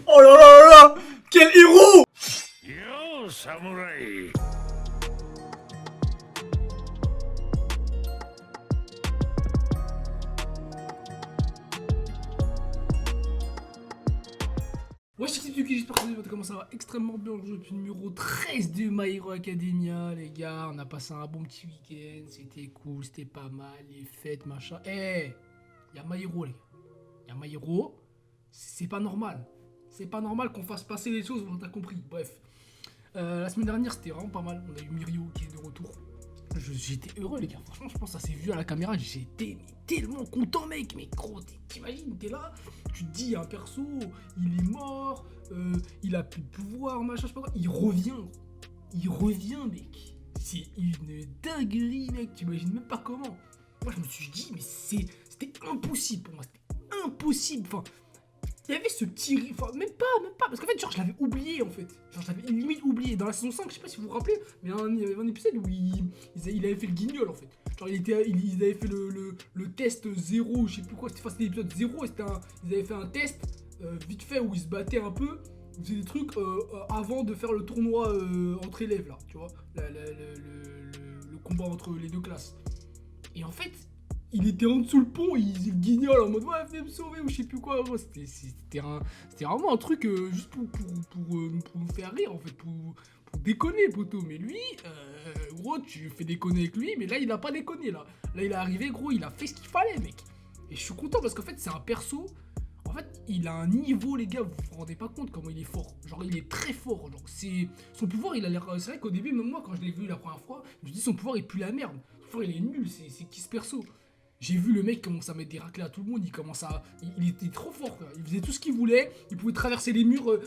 Oh là là là là, quel héros! Yo, samouraï! Ouais, c'est Tsuki, j'espère que vous allez comment ça va extrêmement bien. Aujourd'hui, depuis le numéro 13 de My Hero Academia, les gars. On a passé un bon petit week-end, c'était cool, c'était pas mal, les fêtes, machin. Eh, y'a My Hero, les gars. Y'a My Hero, c'est pas normal. C'est pas normal qu'on fasse passer les choses, on t'a compris. Bref, la semaine dernière, c'était vraiment pas mal. On a eu Mirio qui est de retour. J'étais heureux, les gars. Franchement, je pense que ça s'est vu à la caméra. J'étais tellement content, mec. Mais gros, t'imagines, t'es là, tu te dis, un perso, il est mort, il a plus de pouvoir, machin, je sais pas quoi. Il revient, mec. C'est une dinguerie, mec. T'imagines même pas comment. Moi, je me suis dit, mais c'était impossible pour moi. C'était impossible. Enfin, il y avait ce petit... Enfin, même pas, parce qu'en fait, genre, je l'avais oublié, en fait. Genre, je l'avais limite oublié. Dans la saison 5, je sais pas si vous vous rappelez, mais il y avait un épisode où il avait fait le guignol, en fait. Genre, il avait fait le test 0, je sais plus quoi, c'était l'épisode 0, et ils avaient fait un test, vite fait, où ils se battaient un peu, ils faisaient des trucs avant de faire le tournoi entre élèves, là, tu vois, le combat entre les deux classes. Et en fait... Il était en dessous le pont, il faisait le guignol en mode ouais, venez me sauver ou je sais plus quoi. C'était vraiment un truc juste pour nous faire rire en fait, pour déconner, poto. Mais lui, gros, tu fais déconner avec lui, mais là il a pas déconné là. Là il est arrivé, gros, il a fait ce qu'il fallait, mec. Et je suis content parce qu'en fait c'est un perso. En fait, il a un niveau, les gars, vous vous rendez pas compte comment il est fort. Genre, il est très fort. Genre, son pouvoir, il a l'air. C'est vrai qu'au début, même moi, quand je l'ai vu la première fois, je me dis son pouvoir, il pue la merde. Son pouvoir, il est nul. C'est qui ce perso? J'ai vu le mec commencer à mettre des raclés à tout le monde, il était trop fort, quoi. Il faisait tout ce qu'il voulait, il pouvait traverser les murs,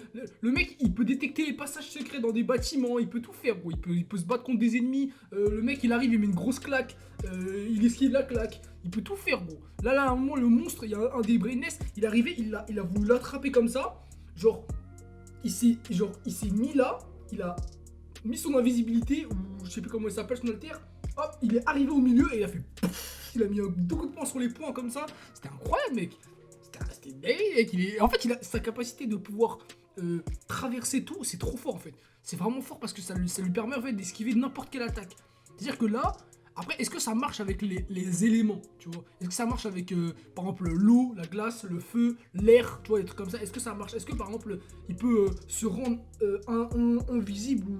le mec il peut détecter les passages secrets dans des bâtiments, il peut tout faire, gros. Il peut se battre contre des ennemis, le mec il arrive, il met une grosse claque, il esquive la claque, il peut tout faire, gros. Là à un moment le monstre, il y a un des Brainess, il est arrivé, il a voulu l'attraper comme ça, genre il s'est mis là, il a mis son invisibilité, ou je sais plus comment il s'appelle son alter, hop, il est arrivé au milieu et il a fait pouf. Il a mis deux coups de poing sur les poings comme ça. C'était incroyable, mec. C'était dingue, mec. En fait, il a sa capacité de pouvoir traverser tout. C'est trop fort, en fait. C'est vraiment fort parce que ça lui permet, en fait, d'esquiver n'importe quelle attaque. C'est-à-dire que là, après, est-ce que ça marche avec les éléments, tu vois? Est-ce que ça marche avec, par exemple, l'eau, la glace, le feu, l'air, tu vois, des trucs comme ça? Est-ce que ça marche? Est-ce que, par exemple, il peut se rendre invisible ou...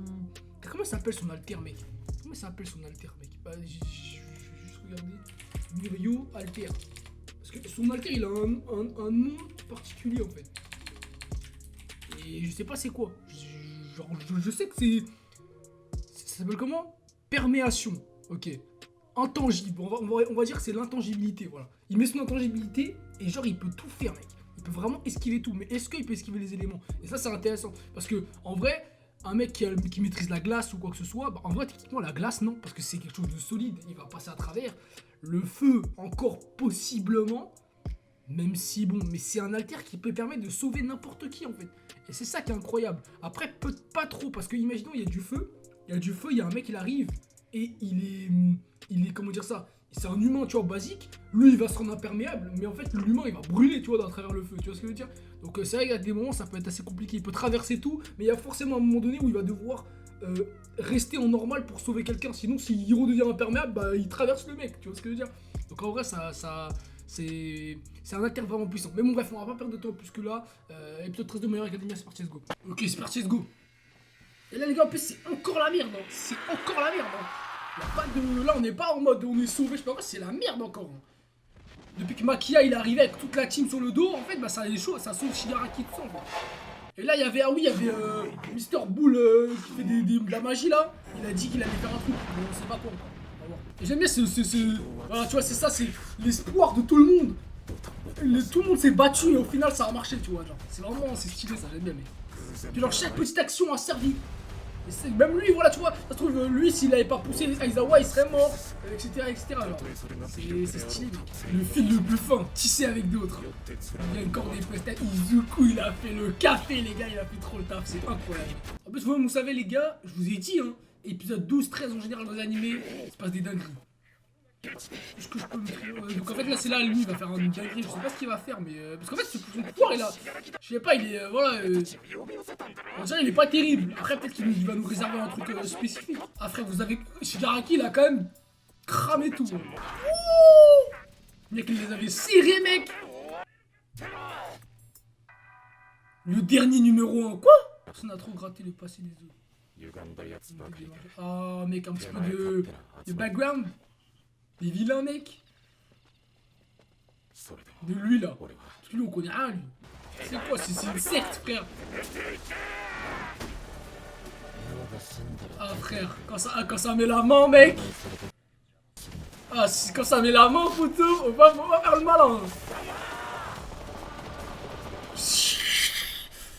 Comment ça s'appelle son alter, mec? Comment ça s'appelle son alter, mec? Bah, je vais juste regarder. Mirio Alter. Parce que son alter, il a un nom particulier, en fait. Et je sais pas c'est quoi. Je sais que c'est... Ça s'appelle comment? Perméation. Ok. Intangible. On va dire que c'est l'intangibilité, voilà. Il met son intangibilité et genre, il peut tout faire, mec. Il peut vraiment esquiver tout. Mais est-ce qu'il peut esquiver les éléments? Et ça, c'est intéressant. Parce que, en vrai... Un mec qui maîtrise la glace ou quoi que ce soit, bah en vrai, techniquement, la glace, non, parce que c'est quelque chose de solide, il va passer à travers. Le feu, encore possiblement, même si, bon, mais c'est un alter qui peut permettre de sauver n'importe qui, en fait. Et c'est ça qui est incroyable. Après, pas trop, parce que, imaginons, il y a du feu, il y a un mec, il arrive, et il est, comment dire ça, c'est un humain, tu vois, basique, lui, il va se rendre imperméable, mais en fait, l'humain, il va brûler, tu vois, à travers le feu, tu vois ce que je veux dire? Donc c'est vrai qu'il y a des moments, ça peut être assez compliqué, il peut traverser tout, mais il y a forcément un moment donné où il va devoir rester en normal pour sauver quelqu'un, sinon s'il redevient imperméable, bah il traverse le mec, tu vois ce que je veux dire? Donc en vrai, c'est un alter vraiment puissant. Mais bon bref, on va pas perdre de temps plus que là, épisode 13 de My Hero Academia, c'est parti, let's go. Ok, c'est parti, let's go. Et là les gars, en plus c'est encore la merde, hein. C'est encore la merde, hein. Y a pas de... Là on n'est pas en mode on est sauvé, je sais pas quoi, c'est la merde encore, hein. Depuis que Makia il est arrivé avec toute la team sur le dos, en fait, bah ça est chaud, ça sauve Shigaraki tout ça, en fait. Et là, il y avait Mister Bull qui fait de la magie là. Il a dit qu'il allait faire un truc, mais on sait pas quoi encore. Et j'aime bien voilà, tu vois, c'est ça, c'est l'espoir de tout le monde. Tout le monde s'est battu et au final ça a marché, tu vois. C'est vraiment, c'est stylé ça, j'aime bien. Mais... Puis genre, chaque petite action a servi. Même lui, voilà, tu vois, ça se trouve, lui, s'il avait pas poussé Aizawa, il serait mort, etc. C'est stylé, mec. Le fil le plus fin, tissé avec d'autres. Il y a encore des prestations. Izuku, il a fait le café, les gars, il a fait trop le taf, c'est incroyable. En plus, vous savez, les gars, je vous ai dit, hein, épisode 12, 13 en général dans les animés, il se passe des dingueries. Est-ce que je peux me... donc en fait là c'est là, lui il va faire un dinguerie, je sais pas ce qu'il va faire mais... parce qu'en fait son pouvoir est là. Je sais pas, il est... voilà... on dirait il est pas terrible. Après peut-être qu'il va nous réserver un truc spécifique. Ah frère, vous avez... Shigaraki il a quand même cramé tout. Ouh, mec, il les avait serrés mec. Le dernier numéro 1, quoi? Personne n'a trop gratté le passé des autres. Ah mec, un petit peu de background. Des vilains mec. De lui là. Parce que lui on connaît rien lui. C'est quoi? C'est une secte frère. Ah frère, quand ça met la main mec. Ah quand ça met la main photo, on va faire le malin.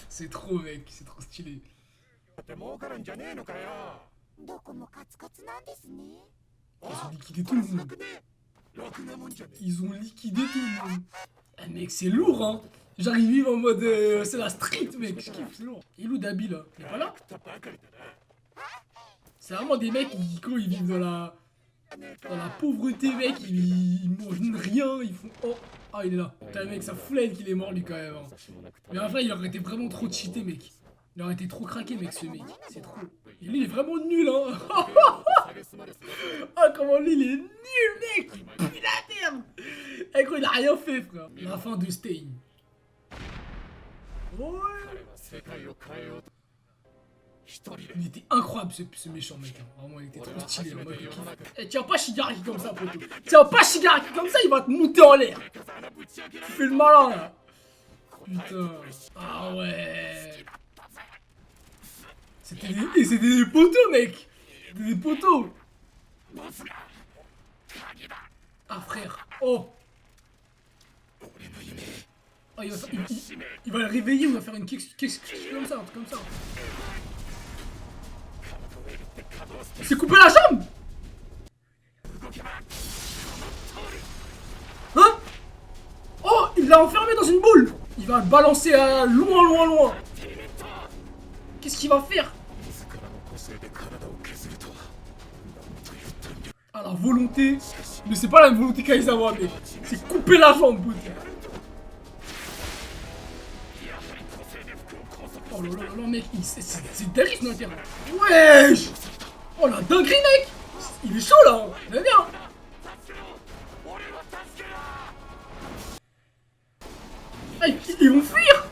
C'est trop mec, c'est trop stylé. Ils ont liquidé tout le monde. Ils ont liquidé tout le monde. Eh mec, c'est lourd hein. Genre ils vivent en mode c'est la street mec, je kiffe, c'est lourd. Il est où Dabi là? Il est pas là? C'est vraiment des mecs qui quand ils vivent dans la pauvreté mec, ils mangent rien, ils font... Oh, ah il est là. Putain mec, ça fout qu'il est mort lui quand même hein. Mais en vrai il aurait été vraiment trop cheaté mec. Il aurait été trop craqué mec ce mec, c'est trop. Et lui il est vraiment nul hein. Ah comment lui il est nul mec. Il pue la merde. Eh gros il a rien fait frère. La fin de Stein. Ouais. Il était incroyable ce méchant mec hein. Vraiment il était trop stylé. Eh tiens pas Shigaraki comme ça poto. Tiens pas Shigaraki comme ça, il va te monter en l'air. Tu fais le malin là. Putain. Ah ouais. C'était des poteaux mec. C'était des poteaux. Ah frère. Oh. Oh il va le réveiller, il va faire une kick comme ça, un truc comme ça. Il s'est coupé la jambe. Hein? Oh, il l'a enfermé dans une boule. Il va le balancer à loin. Qu'est-ce qu'il va faire? Ah la volonté. Mais c'est pas la volonté Kaizawa mec. C'est couper la jambe putain. Oh là là mec, c'est dingue dans le terrain. Wesh. Oh la dinguerie mec. Il est chaud là. Il va bien. Ah ils vont fuir.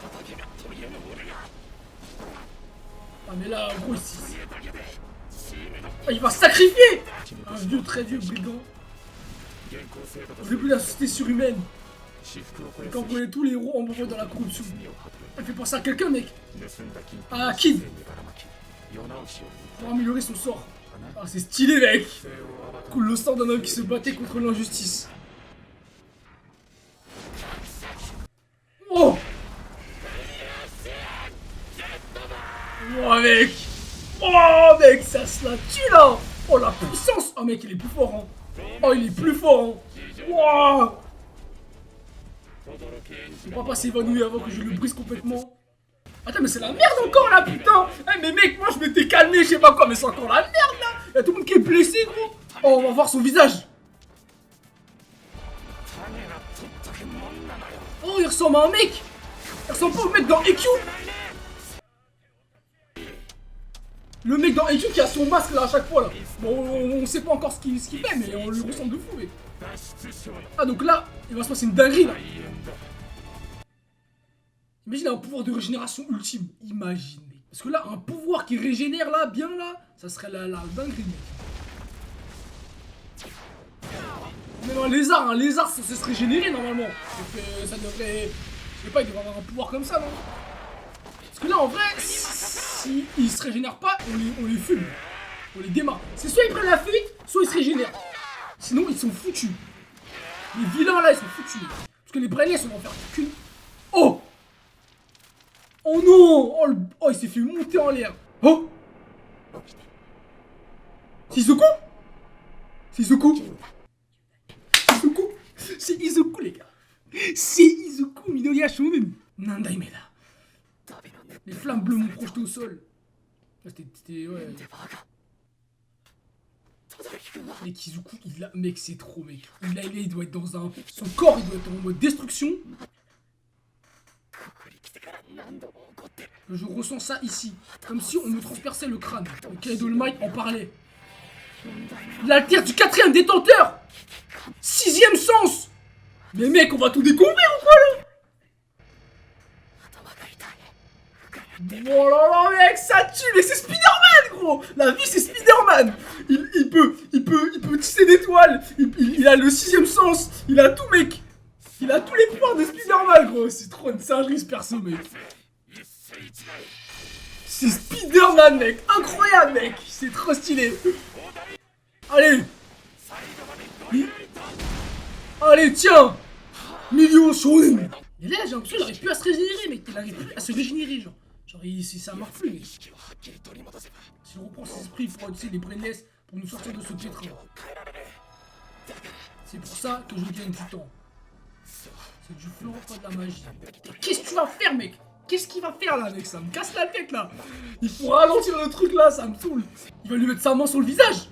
Ah mais là gros ici. Ah il va se sacrifier. Un vieux très vieux brigand. Au début de la société surhumaine. Et quand on voyait tous les héros embarqués dans la corruption. Elle fait penser à quelqu'un mec. À Kid. Pour améliorer son sort. Ah c'est stylé mec. Cool le sang d'un homme qui se battait contre l'injustice. Oh. Oh mec. Oh mec, ça se la tue là. Oh la puissance. Oh mec il est plus fort hein. Oh il est plus fort hein. Wow. Je vais pas passer évanoui avant que je le brise complètement. Attends mais c'est la merde encore là putain. Eh mais mec moi je m'étais calmé je sais pas quoi mais c'est encore la merde là. Y'a tout le monde qui est blessé gros. Oh on va voir son visage. Oh il ressemble à un mec. Il ressemble pas au mec dans EQ. Le mec dans EQ qui a son masque là à chaque fois là. Bon on sait pas encore ce qu'il fait mais on lui ressemble de fou mec. Ah donc là il va se passer une dinguerie là. Imagine un pouvoir de régénération ultime. Imagine mec. Parce que là un pouvoir qui régénère là bien là. Ça serait la dinguerie mec. Même un lézard ça se régénérer normalement. Donc ça devrait... Je sais pas il devrait avoir un pouvoir comme ça non. Parce que là en vrai si ils se régénèrent pas on les fume. On les démarre. C'est soit ils prennent la fuite soit ils se régénèrent. Sinon ils sont foutus. Les vilains là ils sont foutus. Parce que les brainless on va en faire qu'une. Oh. Oh non. Oh il s'est fait monter en l'air. Oh. C'est Izuku. C'est Izuku. C'est Izuku les gars. C'est Izuku Midoriya Shonen. Nandaimeda. Les flammes bleues m'ont projeté au sol. C'était ouais. Mec, Izuku, mec, c'est trop, mec. Il doit être dans un... Son corps, il doit être en mode destruction. Je ressens ça ici. Comme si on me transperçait le crâne. Ok, Dolmite en parlait. La terre du 4ème détenteur. 6ème sens. Mais mec, on va tout découvrir ou quoi là? Oh là là mec, ça tue, mais c'est Spider-Man gros. La vie c'est Spider-Man. Il peut tisser des toiles. Il a le 6ème sens. Il a tout mec. Il a tous les pouvoirs de Spider-Man gros. C'est trop une singerie ce perso mec. C'est Spider-Man mec. Incroyable mec. C'est trop stylé. Allez. Allez tiens. Million Shonen. Et là j'ai l'impression qu'il arrive plus à se régénérer mec. Il arrive plus à se régénérer genre. Genre ça marche plus mec. S'il reprend ses esprits pour utiliser les brainless pour nous sortir de ce pétrin. C'est pour ça que je gagne du temps. C'est du flan, pas de la magie. Qu'est-ce que tu vas faire mec? Qu'est-ce qu'il va faire là mec? Ça me casse la tête là. Il faut ralentir le truc là, ça me saoule. Il va lui mettre sa main sur le visage.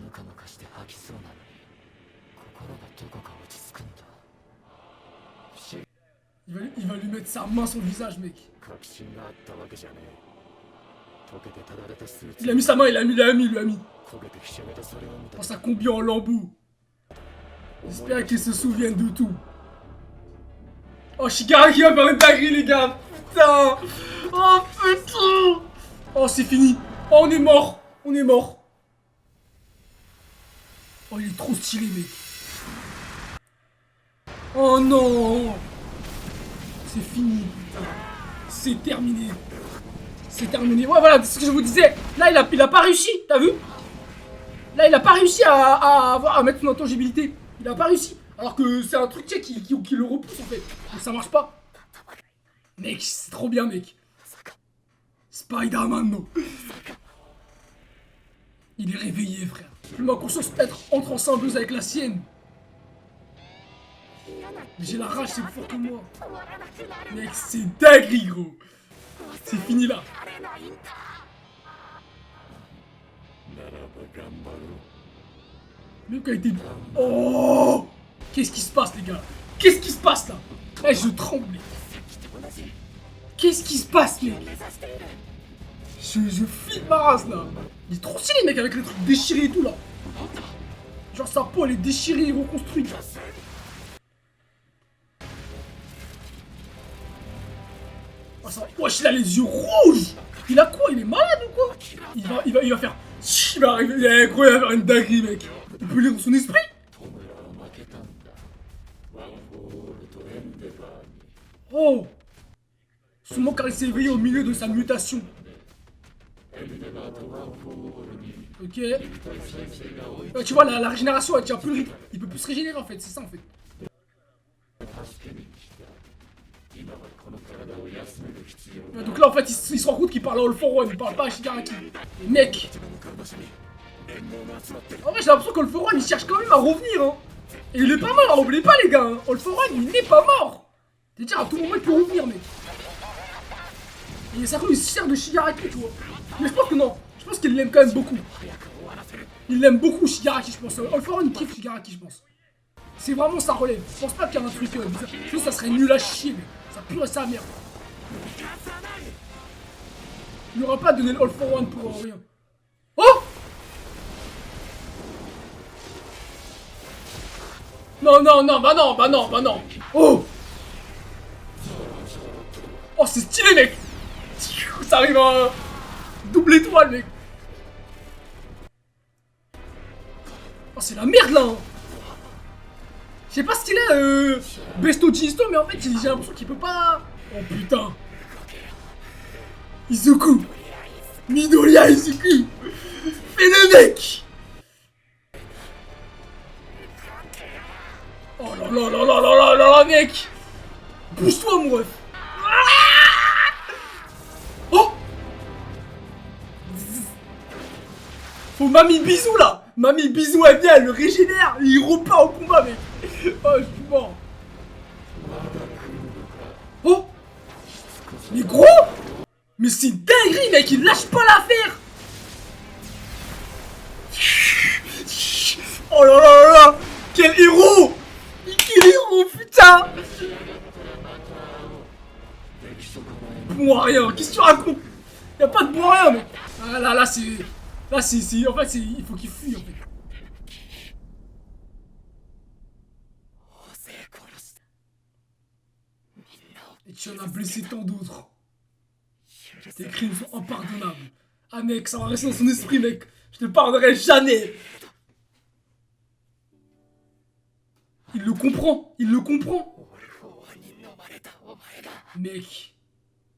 Il va lui mettre sa main sur le visage mec. Il a mis sa main, il a mis, il lui a mis. Oh, ça combien en lambeaux. J'espère qu'il se souvienne de tout. Oh, Shigaraki va faire une dinguerie, les gars. Putain. Oh, putain. Oh, c'est fini. Oh, on est mort. On est mort. Oh, il est trop stylé, mec. Oh, non. C'est fini, putain. C'est terminé. C'est terminé. Ouais, voilà, c'est ce que je vous disais. Là, il a pas réussi, t'as vu? Là, il a pas réussi à mettre son intangibilité. Il a pas réussi. Alors que c'est un truc, tu sais, qui le repousse, en fait. Donc ça marche pas. Mec, c'est trop bien, mec. Spider-Man, non. Il est réveillé, frère. Plus ma conscience peut-être entre en symbiose avec la sienne. Mais j'ai la rage, c'est plus fort que moi. Mec, c'est dingue, gros. C'est fini là. Le mec a été... Oh! Qu'est-ce qui se passe, les gars? Qu'est-ce qui se passe là? Eh, je tremble. Qu'est-ce qui se passe, mec? Je flippe ma race là. Il est trop stylé, mec, avec les trucs déchirés et tout là. Genre sa peau elle est déchirée et reconstruite. Oh, ça... Wesh, il a les yeux rouges. Il a quoi? Il est malade ou quoi? Il va faire... Il va arriver... Il est incroyable, il va faire une dinguerie, mec. On peut lire dans son esprit? Oh! Sûrement car il s'est éveillé au milieu de sa mutation. Ok. Tu vois, la régénération, elle tient plus le rythme. Il peut plus se régénérer en fait, c'est ça en fait. Donc là en fait, il se rend compte qu'il parle à All For One, il parle pas à Shigaraki. Et mec! En vrai, j'ai l'impression qu'All For One il cherche quand même à revenir, hein. Et il est pas mort, oubliez pas les gars, hein. All For One il n'est pas mort. C'est-à-dire à tout moment il peut revenir, mec. Et ça il se sert de Shigaraki, tu vois. Mais je pense que non. Je pense qu'il l'aime quand même beaucoup. Il l'aime beaucoup, Shigaraki, je pense. All For One, il kiffe Shigaraki, je pense. C'est vraiment sa relève. Je pense pas qu'il y a un truc bizarre. Je pense que ça serait nul à chier, mais ça purerait sa mère. Il n'aura pas donné All For One pour rien. Oh! Non, non, non, bah non, bah non, bah non. Oh! Oh, c'est stylé, mec! Ça arrive en double étoile, mec! Oh, c'est la merde, là! Hein. Je sais pas ce qu'il a, Besto Jisto, mais en fait, j'ai l'impression qu'il peut pas... Oh, putain! Izuku! Midoriya Izuku! Fais le mec! Oh là là là là là là là là, mec! Bouge-toi, mon ref! Oh! Faut Mamie Bisou là! Mamie Bisou elle vient, elle le régénère, il repart au combat, mec! Oh, je suis mort! Oh! Mais gros! Mais c'est dinguerie, mec! Il lâche pas l'affaire! Oh là là là là. Quel héros. Quel héros, putain. Bon à rien, qu'est-ce que tu racontes? Y'a pas de bon à rien, mec. Ah là c'est... Là c'est... En fait c'est... Il faut qu'il fuit en fait. Et tu en as blessé tant d'autres. Tes crimes sont impardonnables. Ah mec, ça va rester dans son esprit mec. Je te pardonnerai jamais. Il le comprend, il le comprend. Mec,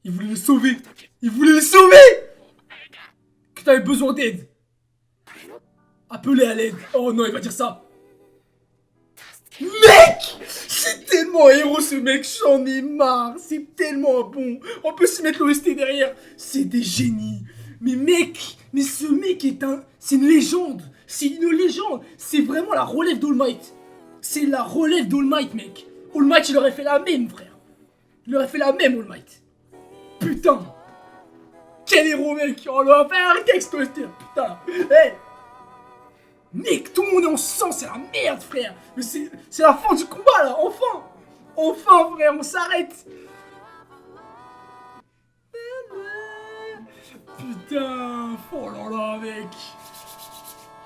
il voulait le sauver. Il voulait le sauver. Que t'avais besoin d'aide. Appelez à l'aide. Oh non, il va dire ça. Mec, c'est tellement héros ce mec, j'en ai marre. C'est tellement bon. On peut s'y mettre l'OST derrière. C'est des génies. Mais mec, mais ce mec est un... C'est une légende. C'est une légende. C'est vraiment la relève d'All Might. C'est la relève d'All Might, mec. All Might, il aurait fait la même, frère. Il aurait fait la même, All Might. Putain. Quel héros, mec. On lui a fait un texte, OST. Putain. Hey. Mec, tout le monde est en sang, c'est la merde, frère. Mais c'est la fin du combat, là. Enfin. Enfin, frère, on s'arrête. Putain. Oh là là, mec.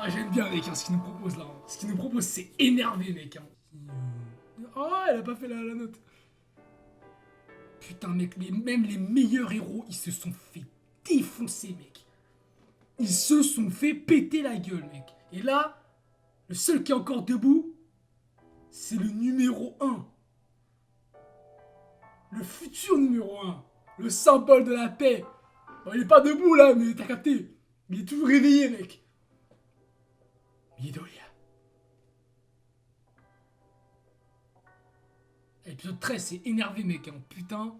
Ah, j'aime bien, mec, hein, ce qu'il nous propose, là. Ce qu'il nous propose, c'est énervé, mec. Hein. Oh, elle a pas fait la note. Putain, mec, même les meilleurs héros, ils se sont fait défoncer, mec. Ils se sont fait péter la gueule, mec. Et là, le seul qui est encore debout, c'est le numéro 1. Le futur numéro 1. Le symbole de la paix. Bon, il est pas debout, là, mais t'as capté. Il est toujours réveillé, mec. Midoriya. Épisode 13, c'est énervé, mec, hein. Putain.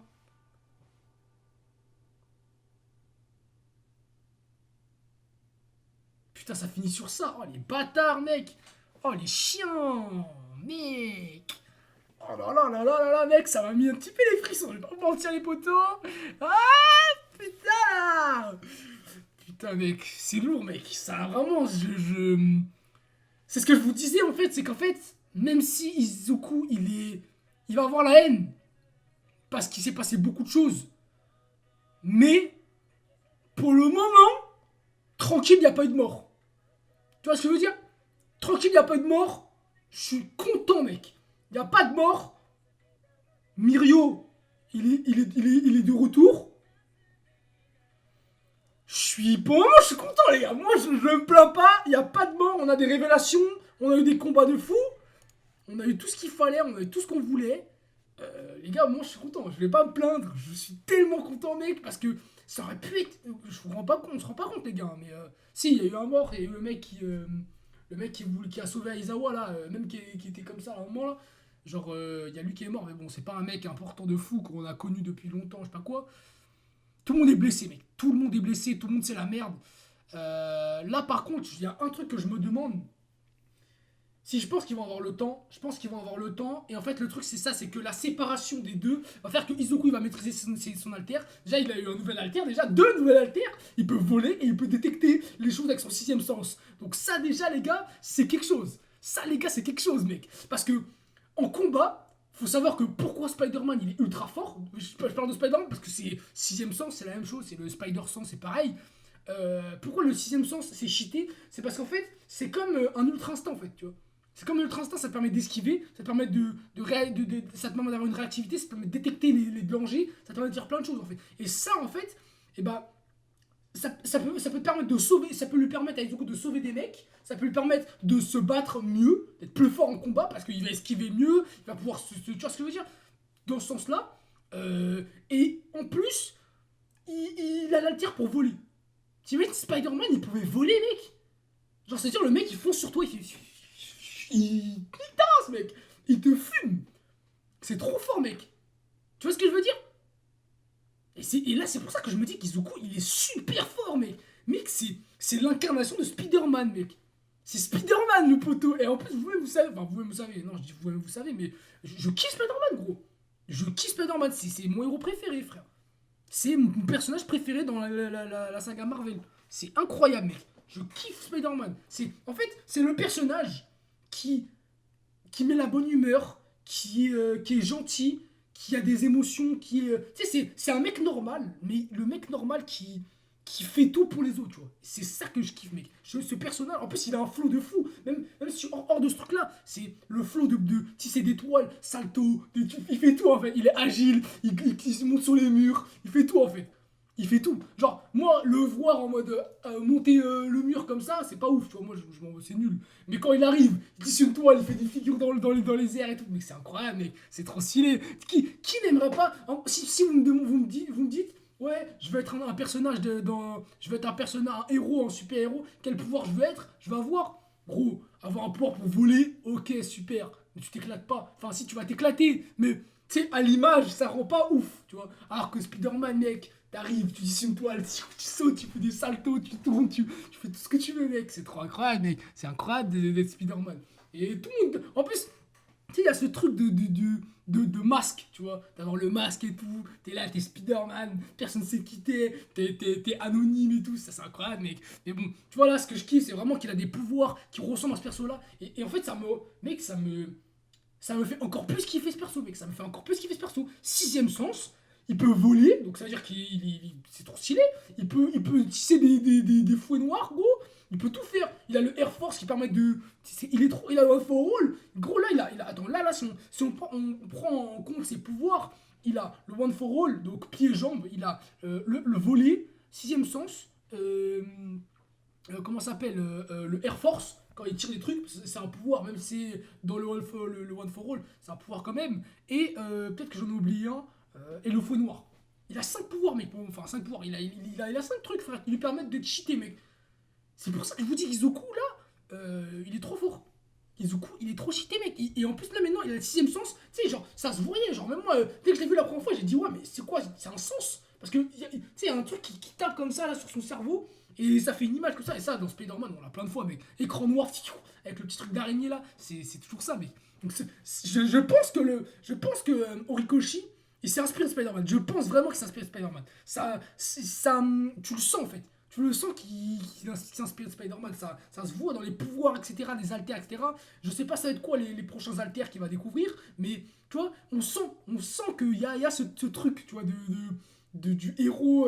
Putain, ça finit sur ça. Oh, les bâtards, mec. Oh, les chiens. Mec. Oh là là là là là là, mec, ça m'a mis un petit peu les frissons. Je vais pas vous mentir, les potos. Ah, putain. Putain, mec, c'est lourd, mec. Ça, vraiment, C'est ce que je vous disais, en fait. C'est qu'en fait, même si Izuku, il va avoir la haine. Parce qu'il s'est passé beaucoup de choses. Mais, pour le moment, tranquille, il n'y a pas eu de mort. Tu vois ce que je veux dire? Tranquille, il n'y a pas eu de mort. Je suis content, mec. Il n'y a pas de mort. Mirio, il est de retour. Pour le moment, je suis content, les gars. Moi, je me plains pas. Il n'y a pas de mort. On a des révélations. On a eu des combats de fou. On a eu tout ce qu'il fallait. On a eu tout ce qu'on voulait. Les gars, moi, je suis content. Je vais pas me plaindre. Je suis tellement content, mec. Parce que ça aurait pu être... Je vous rends pas compte. On se rend pas compte, les gars. Mais si, il y a eu un mort. Et le mec qui... qui a sauvé Aizawa, là, même qui était comme ça à un moment, là. Genre, il y a lui qui est mort, mais bon, c'est pas un mec important de fou qu'on a connu depuis longtemps, je sais pas quoi. Tout le monde est blessé, mec. Tout le monde est blessé, tout le monde c'est la merde. Là, par contre, il y a un truc que je me demande. Si je pense qu'ils vont avoir le temps, je pense qu'ils vont avoir le temps. Et en fait, le truc, c'est ça, c'est que la séparation des deux va faire que Izuku, il va maîtriser son alter. Déjà, il a eu un nouvel alter, déjà, 2 nouvelles alters. Il peut voler et il peut détecter les choses avec son 6ème sens. Donc ça, déjà, les gars, c'est quelque chose. Ça, les gars, c'est quelque chose, mec. Parce que, en combat, faut savoir que pourquoi Spider-Man, il est ultra fort. Je parle de Spider-Man parce que c'est 6ème sens, c'est la même chose. C'est le Spider-Sens, c'est pareil. Pourquoi le 6ème sens, c'est cheaté? C'est parce qu'en fait, c'est comme un ultra instinct, en fait, tu vois. C'est comme l'ultra instinct, ça te permet d'esquiver, ça te permet ça te permet d'avoir une réactivité, ça te permet de détecter les dangers, ça te permet de faire plein de choses en fait. Et ça en fait, eh ben, ça peut te permettre de sauver, ça peut lui permettre à Izuku de sauver des mecs, ça peut lui permettre de se battre mieux, d'être plus fort en combat parce qu'il va esquiver mieux, il va pouvoir tu vois ce que je veux dire? Dans ce sens-là. Et en plus, il a l'alter pour voler. T'imagines Spider-Man, il pouvait voler, mec. Genre, c'est-à-dire le mec il fonce sur toi, il tasse, mec. Il te fume. C'est trop fort, mec. Tu vois ce que je veux dire? Et là, c'est pour ça que je me dis qu'Izuku, il est super fort, mec. Mec, c'est l'incarnation de Spider-Man, mec. C'est Spider-Man, le poteau. Et en plus, vous-même, vous savez. Enfin, vous-même, vous savez. Non, je dis vous-même, vous savez, mais je kiffe Spider-Man, gros. Je kiffe Spider-Man. C'est mon héros préféré, frère. C'est mon personnage préféré dans la saga Marvel. C'est incroyable, mec. Je kiffe Spider-Man. En fait, c'est le personnage qui met la bonne humeur, qui est gentil, qui a des émotions, tu sais, c'est un mec normal, mais le mec normal qui fait tout pour les autres, tu vois. C'est ça que je kiffe, mec. Ce personnage, en plus, il a un flow de fou. Même si hors de ce truc-là, c'est le flow de tisser des toiles, salto, il fait tout, en fait. Il est agile, il se monte sur les murs, il fait tout, en fait. Il fait tout. Genre, moi, le voir en mode monter le mur comme ça, c'est pas ouf, tu vois. Moi, c'est nul. Mais quand il arrive, il tisse une toile, il fait des figures dans les airs et tout. Mais c'est incroyable, mec. C'est trop stylé. Qui n'aimerait pas si vous me dites, ouais, je veux être un personnage je veux être un personnage, un héros, un super héros. Quel pouvoir je veux être? Je veux avoir. Gros, avoir un pouvoir pour voler, ok, super. Mais tu t'éclates pas. Enfin, si tu vas t'éclater, mais tu sais, à l'image, ça rend pas ouf, tu vois. Alors que Spider-Man, mec, t'arrives, tu dis une toile, tu sautes, tu fais des saltos, tu tournes, tu fais tout ce que tu veux, mec. C'est trop incroyable, mec. C'est incroyable d'être Spider-Man. Et tout le monde. En plus, tu sais, il y a ce truc de masque, tu vois. D'avoir le masque et tout. T'es là, t'es Spider-Man, personne ne sait qui t'es anonyme et tout. Ça, c'est incroyable, mec. Mais bon, tu vois, là, ce que je kiffe, c'est vraiment qu'il a des pouvoirs qui ressemblent à ce perso-là. Et en fait, mec, ça me fait encore plus kiffer ce perso, mec. Ça me fait encore plus kiffer ce perso. Sixième sens. Il peut voler, donc ça veut dire c'est trop stylé. Il peut tisser des fouets noirs, gros. Il peut tout faire. Il a le Air Force qui permet de. Il a le One for All. Gros, là, attends, là, si on prend en compte ses pouvoirs, il a le One for All, donc pied et jambes. Il a le voler, sixième sens. Comment ça s'appelle le Air Force. Quand il tire des trucs, c'est un pouvoir, même si c'est dans le One for All, c'est un pouvoir quand même. Et peut-être que j'en ai oublié un. Et le faux noir. Il a 5 pouvoirs, mec. Enfin, 5 pouvoirs. Il a 5 trucs, frère, qui lui permettent de cheater, mec. C'est pour ça que je vous dis qu'Izuku, là, il est trop fort. Izuku, il est trop cheaté, mec. Et en plus, là, maintenant, il a le sixième sens. Tu sais, genre, ça se voyait. Genre, même moi, dès que je l'ai vu la première fois, j'ai dit, ouais, mais c'est quoi? C'est un sens. Parce que, tu sais, il y a un truc qui tape comme ça, là, sur son cerveau. Et ça fait une image comme ça. Et ça, dans Spider-Man, on l'a plein de fois, mec. Écran noir, avec le petit truc d'araignée, là. C'est toujours ça, mec. Donc, je pense que Horikoshi, il s'est inspiré de Spider-Man. Je pense vraiment qu'il s'inspire de Spider-Man. Tu le sens en fait. Tu le sens qu'il s'inspire de Spider-Man. Ça se voit dans les pouvoirs, etc., les alters, etc. Je sais pas ça va être quoi les prochains alters qu'il va découvrir, mais tu vois, on sent qu'il y a ce truc, tu vois, du héros.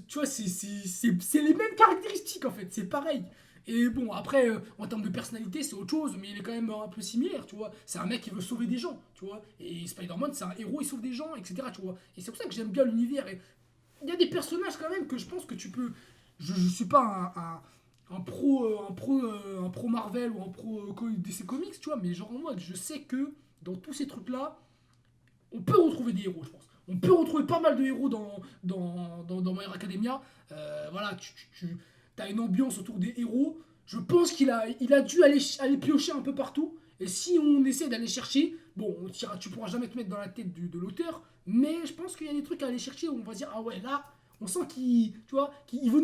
Tu vois, c'est les mêmes caractéristiques en fait. C'est pareil. Et bon, après, en termes de personnalité, c'est autre chose, mais il est quand même un peu similaire, tu vois. C'est un mec qui veut sauver des gens, tu vois. Et Spider-Man, c'est un héros, il sauve des gens, etc., tu vois. Et c'est pour ça que j'aime bien l'univers. Et il y a des personnages quand même que je pense que tu peux. Je suis pas un pro Marvel ou un pro DC Comics, tu vois, mais genre en mode, je sais que dans tous ces trucs-là, on peut retrouver des héros, je pense. On peut retrouver pas mal de héros dans My Hero Academia. Voilà, tu as une ambiance autour des héros. Je pense il a dû aller piocher un peu partout. Et si on essaie d'aller chercher, bon, tu pourras jamais te mettre dans la tête de l'auteur, mais je pense qu'il y a des trucs à aller chercher où on va dire, ah ouais, là, on sent qu'il veut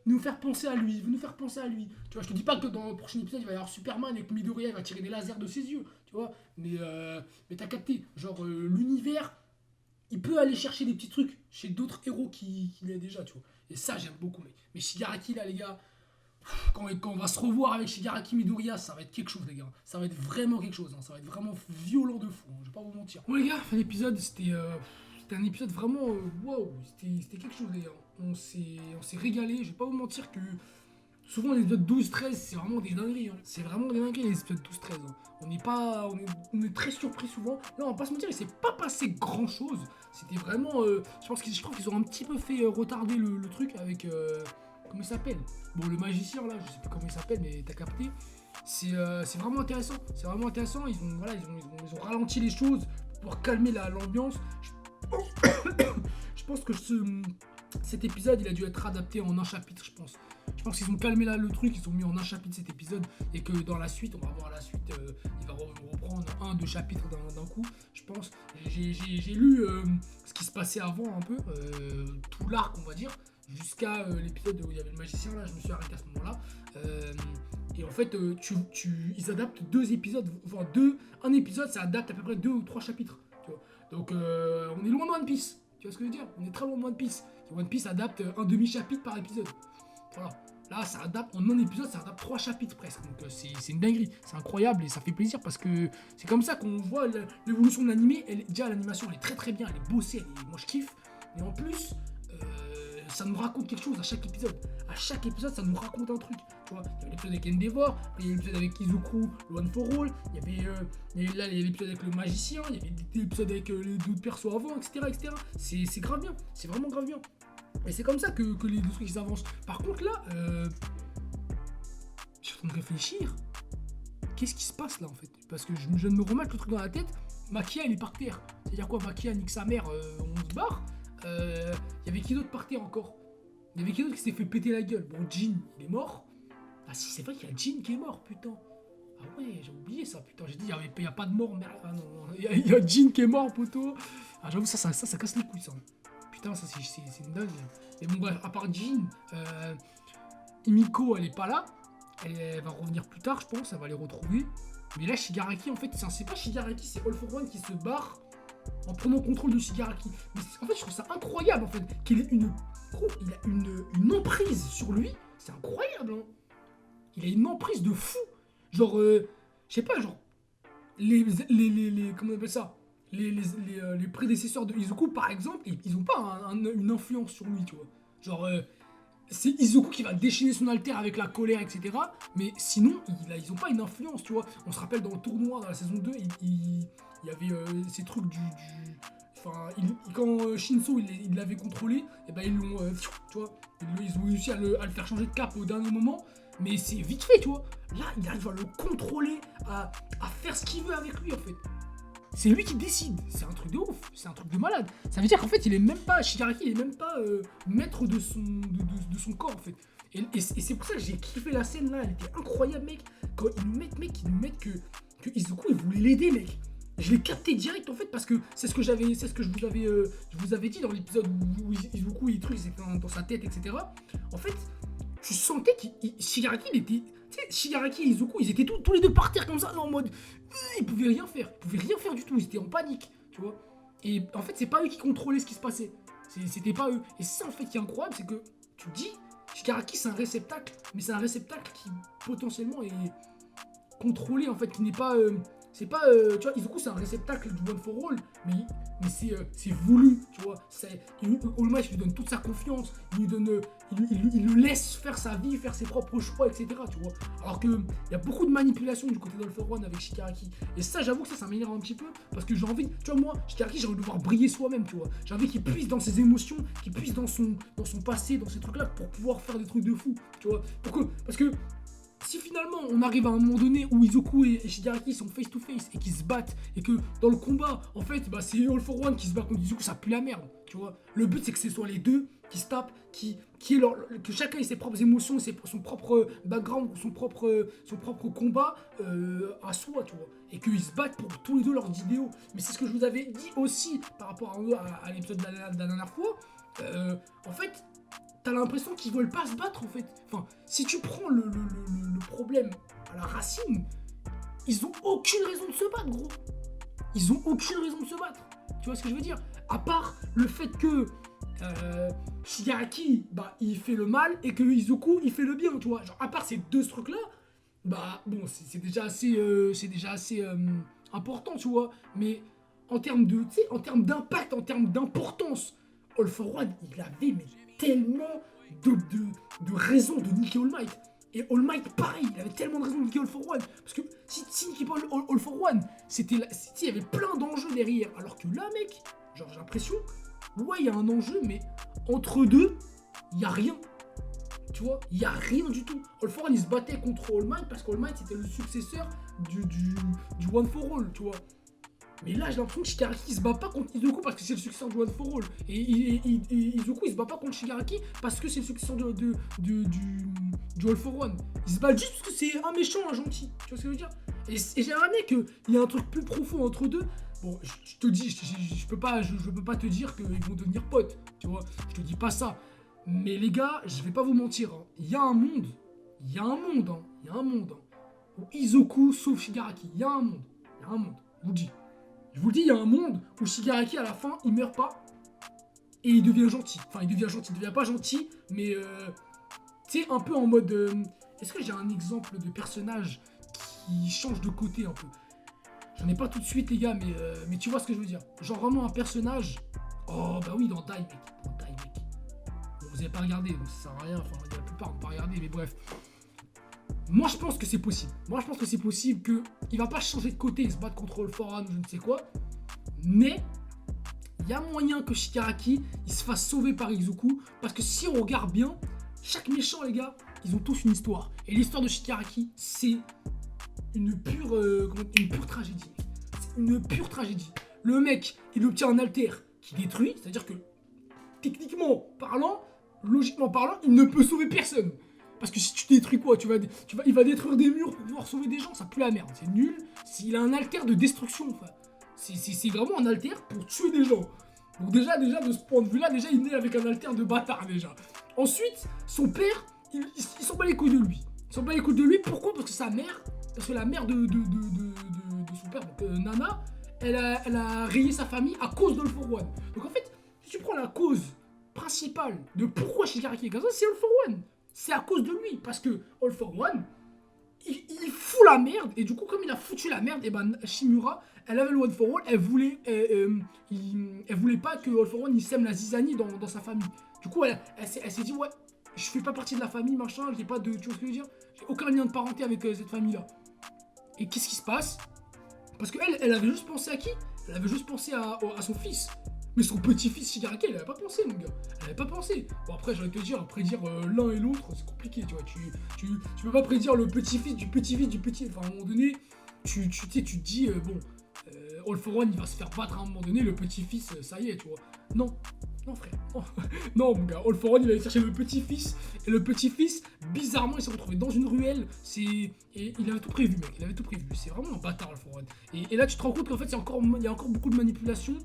nous faire penser à lui. Il veut nous faire penser à lui. Tu vois, je te dis pas que dans le prochain épisode, il va y avoir Superman et que Midoriya il va tirer des lasers de ses yeux. Tu vois, mais t'as capté. Genre, l'univers, il peut aller chercher des petits trucs chez d'autres héros qu'il a déjà, tu vois. Et ça, j'aime beaucoup, mec. Mais Shigaraki, là, les gars, quand on va se revoir avec Shigaraki Midoriya, ça va être quelque chose, les gars. Ça va être vraiment quelque chose. Ça va être vraiment violent de fou. Je vais pas vous mentir. Bon, les gars, fin d'épisode, c'était un épisode vraiment. Waouh, c'était quelque chose, les gars. On s'est régalé. Je vais pas vous mentir que. Souvent, les épisodes 12-13, c'est vraiment des dingueries. C'est vraiment des dingueries, les épisodes 12-13. On est très surpris souvent. Non, on va pas se mentir, il s'est pas passé grand chose. C'était vraiment. Je trouve qu'ils ont un petit peu fait retarder le truc avec. Comment il s'appelle? Bon, le magicien là, je sais plus comment il s'appelle, mais t'as capté. C'est vraiment intéressant. C'est vraiment intéressant. Ils ont ralenti les choses pour calmer l'ambiance. Je pense que cet épisode, il a dû être adapté en un chapitre, je pense. Je pense qu'ils ont calmé là le truc, ils ont mis en un chapitre cet épisode et que dans la suite, on va voir la suite, il va reprendre 2 chapitres d'un coup, je pense. J'ai lu ce qui se passait avant un peu, tout l'arc on va dire, jusqu'à l'épisode où il y avait le magicien là, je me suis arrêté à ce moment-là. Et en fait, ils adaptent 2 épisodes, enfin un épisode ça adapte à peu près 2 ou 3 chapitres. Tu vois. Donc on est loin de One Piece, tu vois ce que je veux dire? On est très loin de One Piece. Et One Piece adapte un demi-chapitre par épisode. Voilà. Là, ça adapte, en un épisode, ça adapte 3 chapitres presque. Donc c'est une dinguerie, c'est incroyable et ça fait plaisir parce que c'est comme ça qu'on voit l'évolution de l'animé. Déjà, l'animation, elle est très très bien, elle est bossée, moi je kiffe. Et en plus, ça nous raconte quelque chose à chaque épisode. À chaque épisode, ça nous raconte un truc. Tu vois, il y avait l'épisode avec Endeavor, il y a l'épisode avec Izuku, le One for All, il y avait l'épisode avec le magicien, il y avait l'épisode avec les d'autres persos avant, etc. etc. C'est grave bien, c'est vraiment grave bien. Et c'est comme ça que les deux trucs ils avancent. Par contre là, je suis en train de réfléchir. Qu'est-ce qui se passe là en fait? Parce que je viens de me remettre le truc dans la tête. Maquia elle est par terre. C'est-à-dire quoi? Maquia nique sa mère, on se barre. Il y avait qui d'autre par terre encore? Il y avait qui d'autre qui s'est fait péter la gueule? Bon, Jin, il est mort. Ah si, c'est vrai qu'il y a Jin qui est mort, putain. Ah ouais, j'ai oublié ça, putain. J'ai dit, il n'y a pas de mort, mais ah non, il y a Jin qui est mort, poteau. Ah j'avoue, ça casse les couilles, ça. Putain, ça c'est une dingue. Mais bon, bref, à part Jin, Himiko, elle est pas là. Elle va revenir plus tard, je pense, elle va les retrouver. Mais là, Shigaraki, en fait, c'est pas Shigaraki, c'est All for One qui se barre en prenant contrôle de Shigaraki. Mais en fait, je trouve ça incroyable, en fait, qu'il ait il a une emprise sur lui. C'est incroyable, hein. Il a une emprise de fou. Genre, je sais pas, genre, comment on appelle ça? Les prédécesseurs de Izuku, par exemple, ils ont pas une influence sur lui, tu vois. Genre, c'est Izuku qui va déchaîner son alter avec la colère, etc. Mais sinon, ils ont pas une influence, tu vois. On se rappelle dans le tournoi, dans la saison 2, il y avait ces trucs Enfin, quand Shinso il l'avait contrôlé, et ben ils l'ont, tu vois, ils ont réussi à le faire changer de cap au dernier moment. Mais c'est vite fait, tu vois. Là, il arrive à le contrôler, à faire ce qu'il veut avec lui, en fait. C'est lui qui décide. C'est un truc de ouf. C'est un truc de malade. Ça veut dire qu'en fait, il est même pas... Shigaraki, il est même pas maître de son corps, en fait. Et c'est pour ça que j'ai kiffé la scène, là. Elle était incroyable, mec. Quand ils nous mettent que Izuku, il voulait l'aider, mec. Je l'ai capté direct, en fait, parce que c'est ce que je vous avais dit dans l'épisode où Izuku, il truc, c'est dans sa tête, etc. En fait, tu sentais que Shigaraki, il était... Tu sais, Shigaraki et Izuku, ils étaient tous les deux par terre comme ça, en mode... Ils pouvaient rien faire. Ils pouvaient rien faire du tout. Ils étaient en panique, tu vois. Et en fait, c'est pas eux qui contrôlaient ce qui se passait. C'était pas eux. Et c'est ça, en fait, qui est incroyable, c'est que tu te dis, Shigaraki, c'est un réceptacle, mais c'est un réceptacle qui, potentiellement, est contrôlé, en fait, qui n'est pas... c'est pas, tu vois, Izuku c'est un réceptacle du One for All, mais c'est voulu, tu vois. All Might lui donne toute sa confiance, il le laisse faire sa vie, faire ses propres choix, etc. Tu vois. Alors que il y a beaucoup de manipulation du côté d'All for One avec Shigaraki. Et ça, j'avoue que ça m'énerve un petit peu, parce que j'ai envie, tu vois, moi, Shigaraki, j'ai envie de le voir briller soi-même, tu vois. J'ai envie qu'il puisse dans ses émotions, qu'il puisse dans son passé, dans ces trucs-là, pour pouvoir faire des trucs de fou, tu vois. Pourquoi? Parce que si finalement on arrive à un moment donné où Izuku et Shigaraki sont face to face et qu'ils se battent et que dans le combat en fait bah, c'est All for One qui se bat contre Izuku, ça pue la merde, tu vois. Le but c'est que ce soit les deux qui se tapent, que chacun ait ses propres émotions, son propre background, son propre combat à soi, tu vois. Et qu'ils se battent pour tous les deux leurs idéaux. Mais c'est ce que je vous avais dit aussi par rapport à l'épisode de la dernière fois. En fait, t'as l'impression qu'ils veulent pas se battre en fait. Enfin, si tu prends le problème à la racine, ils ont aucune raison de se battre, gros. Ils ont aucune raison de se battre. Tu vois ce que je veux dire? À part le fait que Shigaraki, bah, il fait le mal et que Izuku, il fait le bien, tu vois. Genre, à part ces deux trucs-là, bah, bon, c'est déjà assez important, tu vois. Mais en termes de, tu sais, en termes d'impact, en termes d'importance, All for One, il avait mais tellement de raisons de niquer All Might. Et All Might, pareil, il avait tellement de raisons de niquer All for One. Parce que si niquait pas All for One, il y avait plein d'enjeux derrière. Alors que là, mec, genre j'ai l'impression, ouais, il y a un enjeu, mais entre deux, il n'y a rien. Tu vois, il n'y a rien du tout. All for One, il se battait contre All Might parce qu'All Might, c'était le successeur du One for All, tu vois. Mais là, j'ai l'impression que Shigaraki il se bat pas contre Izuku parce que c'est le successeur du One for All. Et Izuku il se bat pas contre Shigaraki parce que c'est le successeur du All for One. Il se bat juste parce que c'est un méchant, un gentil. Tu vois ce que je veux dire? Et j'aimerais qu'il y ait un truc plus profond entre deux. Bon, je te dis, je peux pas te dire qu'ils vont devenir potes. Tu vois, je te dis pas ça. Mais les gars, je vais pas vous mentir. Hein. Il y a un monde où Izuku sauve Shigaraki. Il y a un monde. Je vous le dis. Je vous le dis, il y a un monde où Shigaraki, à la fin, il meurt pas et il devient gentil. Enfin, il devient pas gentil, mais tu Tu sais, un peu en mode... est-ce que j'ai un exemple de personnage qui change de côté un peu? J'en ai pas tout de suite, les gars, mais tu vois ce que je veux dire. Genre vraiment un personnage... Oh, bah oui, dans Die, mec. Dans Die, mec. Bon, vous avez pas regardé, donc ça sert à rien. Enfin, la plupart n'ont pas regardé, mais bref. Moi, je pense que c'est possible. Moi, je pense que c'est possible qu'il va pas changer de côté et se battre contre All For One ou je ne sais quoi. Mais... il y a moyen que Shigaraki il se fasse sauver par Izuku. Parce que si on regarde bien, chaque méchant, les gars, ils ont tous une histoire. Et l'histoire de Shigaraki, c'est une pure tragédie. C'est une pure tragédie. Le mec, il obtient un alter qui détruit. C'est-à-dire que, techniquement parlant, logiquement parlant, il ne peut sauver personne. Parce que si tu détruis quoi, il va détruire des murs pour pouvoir sauver des gens. Ça pue la merde. C'est nul. Il a un alter de destruction. Enfin, c'est vraiment un alter pour tuer des gens. Donc déjà de ce point de vue-là, déjà il naît avec un alter de bâtard déjà. Ensuite, son père, il s'en bat les couilles de lui. Il s'en bat les couilles de lui, pourquoi? Parce que la mère de son père, donc Nana, elle a rayé sa famille à cause d'All For One. Donc en fait, si tu prends la cause principale de pourquoi Shigaraki est comme ça, c'est All For One. C'est à cause de lui, parce que All For One, il fout la merde, et du coup, comme il a foutu la merde, et ben Shimura, elle avait le One for All, elle voulait pas que All For One il sème la zizanie dans sa famille. Du coup, elle s'est dit, ouais, je fais pas partie de la famille, machin, j'ai pas de. Tu vois ce que je veux dire? J'ai aucun lien de parenté avec cette famille-là. Et qu'est-ce qui se passe? Parce qu'elle, elle avait juste pensé à qui? Elle avait juste pensé à son fils. Mais son petit-fils Shigaraki, elle avait pas pensé, mon gars. Elle avait pas pensé. Bon, après, j'ai envie de te dire, prédire l'un et l'autre, c'est compliqué, tu vois. Tu peux pas prédire le petit-fils du petit-fils du petit. Enfin, à un moment donné, tu te dis, bon, All For One, il va se faire battre à un moment donné, le petit-fils, ça y est, tu vois. Non. Non, frère. Non, non mon gars. All For One, il allait chercher le petit-fils. Et le petit-fils, bizarrement, il s'est retrouvé dans une ruelle. Et il avait tout prévu, mec. Il avait tout prévu. C'est vraiment un bâtard, All For One. Et là, tu te rends compte qu'en fait, il y a encore beaucoup de manipulation.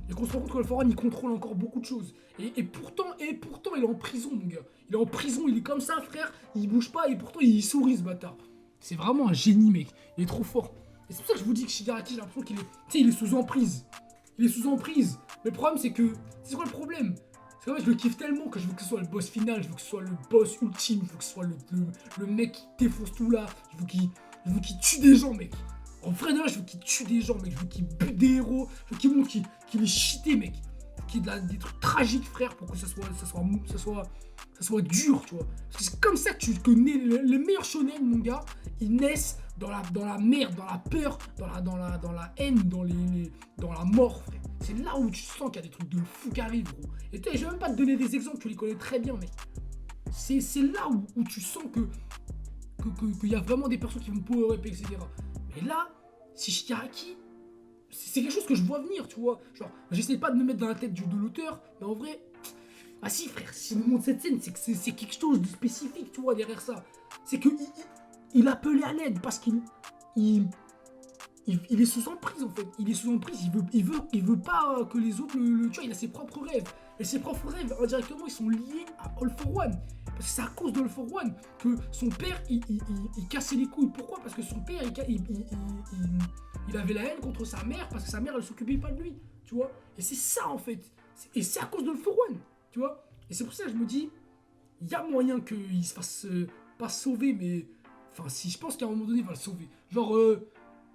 Et qu'on se rend compte que All For One, il contrôle encore beaucoup de choses. Et pourtant, il est en prison, mon gars. Il est en prison, il est comme ça, frère. Il bouge pas et pourtant, il sourit, ce bâtard. C'est vraiment un génie, mec. Il est trop fort. Et c'est pour ça que je vous dis que Shigaraki, j'ai l'impression qu'il est... Tu sais, il est sous emprise. Il est sous emprise. Mais le problème, c'est que... C'est quoi le problème? C'est qu'en fait, je le kiffe tellement que je veux que ce soit le boss final. Je veux que ce soit le boss ultime. Je veux que ce soit le mec qui défonce tout là. Je veux qu'il tue des gens, mec. En vrai, de là, je veux qu'il tue des gens, mec. Je veux qu'il bute des héros. Je veux qu'il montre qu'il est cheaté, mec. Qu'il ait des trucs tragiques, frère, pour que ça soit dur, tu vois. Parce que c'est comme ça que les meilleurs shonen, mon gars, ils naissent dans la merde, dans la peur, dans la haine, dans la mort, frère. C'est là où tu sens qu'il y a des trucs de fou qui arrivent, gros. Et je vais même pas te donner des exemples, tu les connais très bien, mec. C'est là où tu sens qu'il y a vraiment des personnes qui vont power up, etc. Mais là, si Shigaraki, c'est quelque chose que je vois venir, tu vois. Genre, j'essaie pas de me mettre dans la tête de l'auteur, mais en vrai, ah si, frère, si on montre cette scène, c'est que c'est quelque chose de spécifique, tu vois, derrière ça. C'est que il appelait à l'aide parce qu'il est sous emprise, en fait. Il est sous emprise, il veut pas que les autres tu vois, il a ses propres rêves. Et ses propres rêves, indirectement, ils sont liés à All For One. Parce que c'est à cause de All For One que son père, il cassait les couilles. Pourquoi? Parce que son père, il avait la haine contre sa mère parce que sa mère, elle s'occupait pas de lui, tu vois. Et c'est ça, en fait. Et c'est à cause de All For One, tu vois. Et c'est pour ça que je me dis, il y a moyen qu'il se fasse pas sauver, mais... Enfin, si, je pense qu'à un moment donné, il va le sauver. Genre,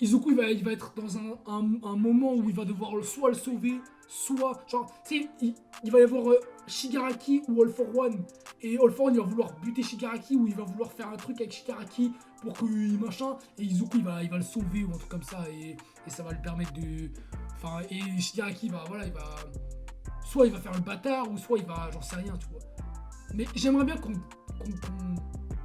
Izuku, il va être dans un moment où il va devoir soit le sauver, soit... Genre, tu sais, il va y avoir Shigaraki ou All For One. Et All For One, il va vouloir buter Shigaraki ou il va vouloir faire un truc avec Shigaraki pour qu'il machin. Et Izuku, il va le sauver ou un truc comme ça. Et ça va lui permettre de... Enfin, et Shigaraki, soit il va faire le bâtard, ou soit il va... J'en sais rien, tu vois. Mais j'aimerais bien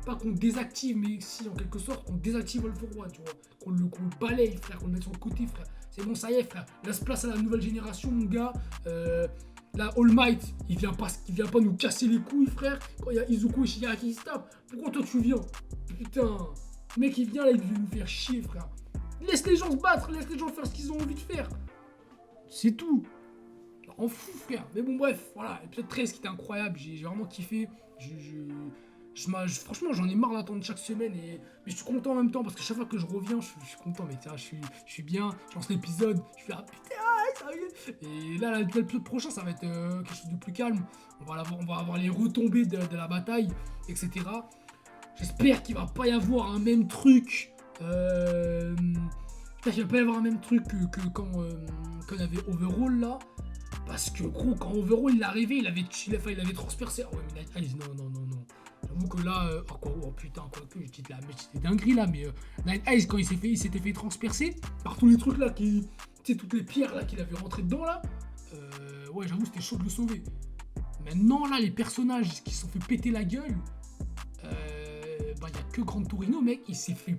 pas qu'on désactive, mais si, en quelque sorte, qu'on désactive All For One, tu vois. Qu'on le balaye, frère, qu'on le mette sur le côté, frère. C'est bon, ça y est, frère. Laisse place à la nouvelle génération, mon gars. Là, All Might, il vient pas nous casser les couilles, frère. Quand il y a Izuku et Shigaraki qui se tapent. Pourquoi toi, tu viens? Putain. Le mec, il vient là, il veut nous faire chier, frère. Laisse les gens se battre, laisse les gens faire ce qu'ils ont envie de faire. C'est tout. En fou, frère. Mais bon, bref, voilà. Épisode 13 qui était incroyable. J'ai vraiment kiffé. Franchement, j'en ai marre d'attendre chaque semaine. Mais je suis content en même temps parce que chaque fois que je reviens, je suis content. Mais tiens, je suis bien. Je lance l'épisode. Je fais ah putain, Et là, l'épisode prochain, ça va être quelque chose de plus calme. On va avoir les retombées de la bataille, etc. J'espère qu'il va pas y avoir un même truc. J'espère qu'il va pas y avoir un même truc que quand on avait Overhaul là. Parce que gros, quand Overhaul il est arrivé, il avait transpercé. Ah ouais, mais Night Eyes, non. J'avoue que là, oh putain, quoi que, c'était dinguerie là, mais Night Eyes, quand il s'était fait transpercer par tous les trucs là, tu sais, toutes les pierres là qu'il avait rentré dedans là, ouais, j'avoue, c'était chaud de le sauver. Maintenant là, les personnages qui se sont fait péter la gueule, bah, y a que Gran Torino, mec, il s'est fait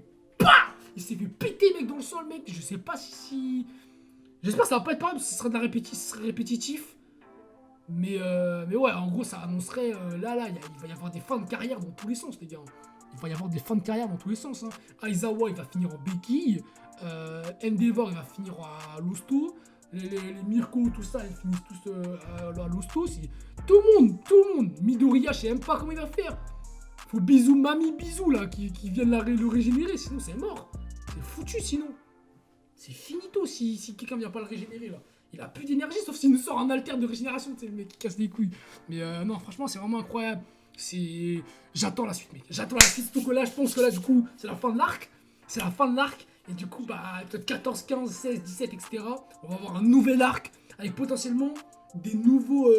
péter, mec, dans le sol, mec. Je sais pas si... J'espère que ça va pas être pareil, parce que ce serait répétitif. Mais ouais, en gros, ça annoncerait... là, il va y avoir des fins de carrière dans tous les sens, les gars. Il va y avoir des fins de carrière dans tous les sens. Hein. Aizawa, il va finir en béquille. Endeavor, il va finir à Losto. Les Mirko, tout ça, ils finissent tous à Losto. Tout le monde. Midoriya, je sais même pas comment il va faire. Faut Mami Bisou, là, qui viennent le régénérer, sinon c'est mort. C'est foutu, sinon. C'est finito si quelqu'un vient pas le régénérer, là. Il a plus d'énergie, sauf s'il nous sort un alter de régénération, tu sais, le mec qui casse les couilles. Mais non, franchement, c'est vraiment incroyable. J'attends la suite, mec. J'attends la suite, surtout que là, je pense que là, du coup, c'est la fin de l'arc. Et du coup, bah, peut-être 14, 15, 16, 17, etc. On va avoir un nouvel arc avec potentiellement des nouveaux...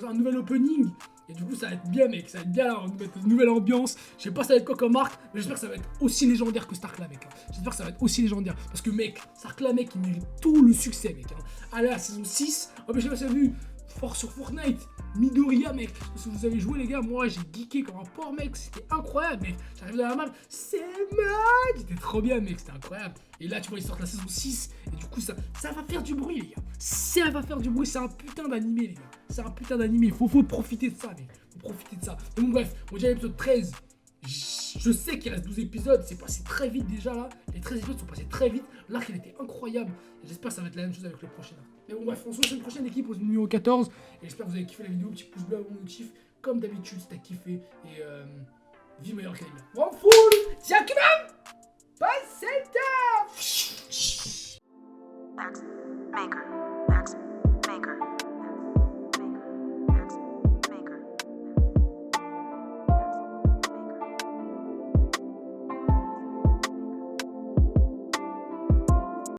un nouvel opening. Et du coup, ça va être bien, mec. Ça va être bien, là, on va mettre une nouvelle ambiance. Je sais pas ça va être quoi comme arc, mais j'espère que ça va être aussi légendaire que Stark, là, mec. Hein. J'espère que ça va être aussi légendaire. Parce que, mec, Stark, là, mec, il mérite tout le succès, mec. Hein. Allez, la saison 6. Oh, mais je sais pas si vous avez vu. Fort sur Fortnite. Midoriya, mec. Si vous avez joué, les gars, moi, j'ai geeké comme un porc, mec. C'était incroyable, mec. J'arrive dans la map. C'est mad. C'était trop bien, mec. C'était incroyable. Et là, tu vois, ils sortent la saison 6. Et du coup, ça va faire du bruit, les gars. Ça va faire du bruit. C'est un putain d'animé, les gars. C'est un putain d'animé. Faut profiter de ça, mec. Faut profiter de ça. Et bon, bref, on dirait l'épisode 13. Je sais qu'il reste 12 épisodes. C'est passé très vite déjà, là. Les 13 épisodes sont passés très vite. L'arc, il était incroyable. J'espère que ça va être la même chose avec le prochain arc. Mais bon, bref, on se retrouve sur une prochaine équipe au numéro 14. Et j'espère que vous avez kiffé la vidéo. Petit pouce bleu, abonnement notif. Comme d'habitude, si t'as kiffé. Et vive meilleur Academia. One full, Yakima!